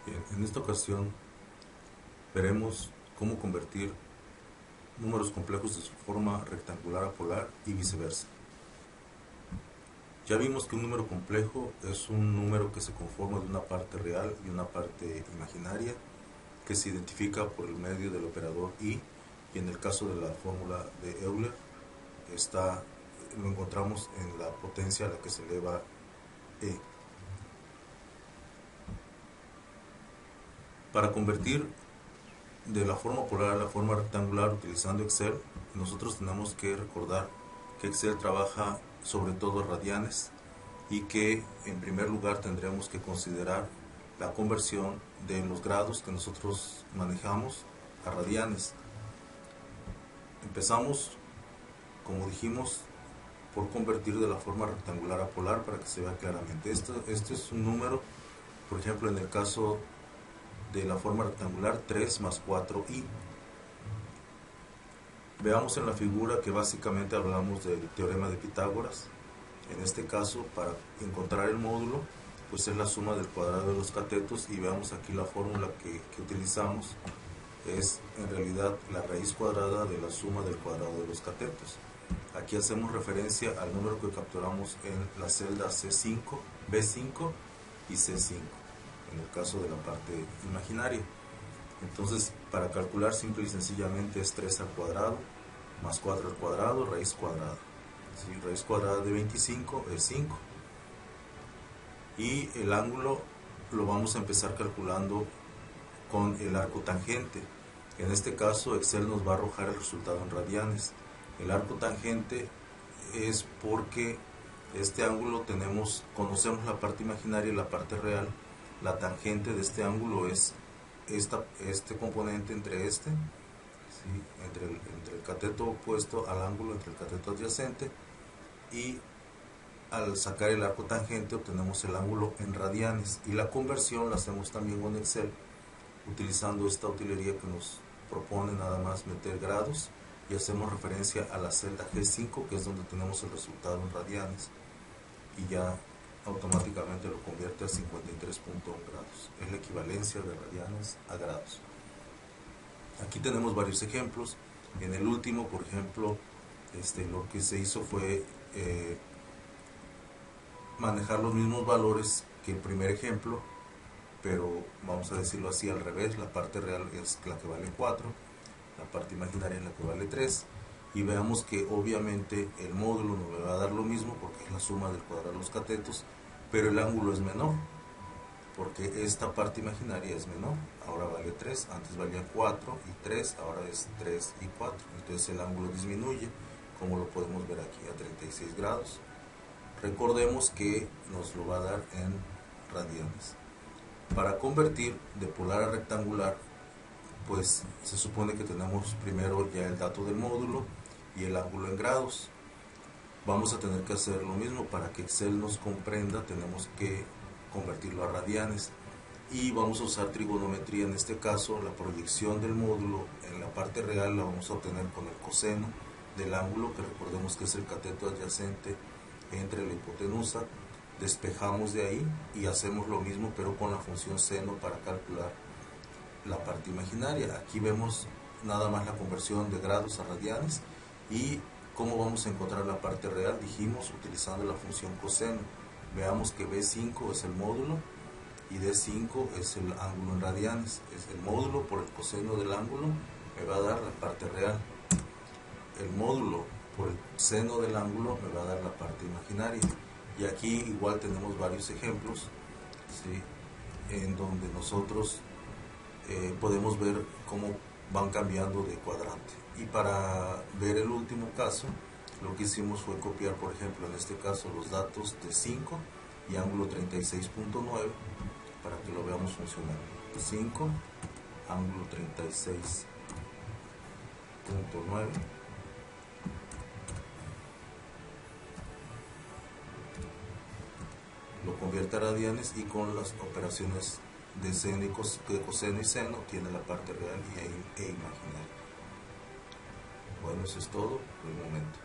Bien, en esta ocasión veremos cómo convertir números complejos de su forma rectangular a polar y viceversa. Ya vimos que un número complejo es un número que se conforma de una parte real y una parte imaginaria que se identifica por el medio del operador y en el caso de la fórmula de Euler lo encontramos en la potencia a la que se eleva e. Para convertir de la forma polar a la forma rectangular utilizando Excel, nosotros tenemos que recordar que Excel trabaja sobre todo radianes y que en primer lugar tendremos que considerar la conversión de los grados que nosotros manejamos a radianes. Empezamos, como dijimos, por convertir de la forma rectangular a polar para que se vea claramente. Este es un número, por ejemplo, en el caso de la forma rectangular, 3 más 4i. Veamos en la figura que básicamente hablamos del teorema de Pitágoras. En este caso, para encontrar el módulo, pues es la suma del cuadrado de los catetos, y veamos aquí la fórmula que utilizamos es en realidad la raíz cuadrada de la suma del cuadrado de los catetos. Aquí hacemos referencia al número que capturamos en la celda C5, B5 y C5, en el caso de la parte imaginaria. Entonces, para calcular simple y sencillamente es 3 al cuadrado más 4 al cuadrado, raíz cuadrada. ¿Sí? Raíz cuadrada de 25 es 5. Y el ángulo lo vamos a empezar calculando con el arco tangente. En este caso, Excel nos va a arrojar el resultado en radianes. El arco tangente es porque este ángulo conocemos la parte imaginaria y la parte real. La tangente de este ángulo es este componente entre ¿sí? entre el cateto opuesto al ángulo entre el cateto adyacente, y al sacar el arco tangente obtenemos el ángulo en radianes, y la conversión la hacemos también con Excel utilizando esta utilería que nos propone nada más meter grados, y hacemos referencia a la celda G5, que es donde tenemos el resultado en radianes, y ya automáticamente lo convierte a 53.1 grados. Es la equivalencia de radianes a grados. Aquí tenemos varios ejemplos. En el último, por ejemplo, lo que se hizo fue manejar los mismos valores que el primer ejemplo, pero vamos a decirlo así al revés. La parte real es la que vale 4, la parte imaginaria es la que vale 3, y veamos que obviamente el módulo nos va a dar lo mismo porque es la suma del cuadrado de los catetos, pero el ángulo es menor porque esta parte imaginaria es menor. Ahora vale 3, antes valía 4 y 3, ahora es 3 y 4, entonces el ángulo disminuye, como lo podemos ver aquí, a 36 grados. Recordemos que nos lo va a dar en radianes. Para convertir de polar a rectangular, pues se supone que tenemos primero ya el dato del módulo y el ángulo en grados. Vamos a tener que hacer lo mismo. Para que Excel nos comprenda, tenemos que convertirlo a radianes, y vamos a usar trigonometría. En este caso, la proyección del módulo en la parte real la vamos a obtener con el coseno del ángulo, que recordemos que es el cateto adyacente entre la hipotenusa. Despejamos de ahí y hacemos lo mismo, pero con la función seno para calcular la parte imaginaria. Aquí vemos nada más la conversión de grados a radianes. Y cómo vamos a encontrar la parte real, dijimos, utilizando la función coseno. Veamos que B5 es el módulo y D5 es el ángulo en radianes. Es el módulo por el coseno del ángulo, me va a dar la parte real. El módulo por el seno del ángulo me va a dar la parte imaginaria. Y aquí igual tenemos varios ejemplos, ¿sí? En donde nosotros podemos ver cómo van cambiando de cuadrante. Y para ver el último caso, lo que hicimos fue copiar, por ejemplo, en este caso, los datos de 5 y ángulo 36.9 para que lo veamos funcionar. 5, ángulo 36.9. Lo convierte a radianes, y con las operaciones de seno y coseno y seno tiene la parte real e imaginaria. Bueno, eso es todo por el momento.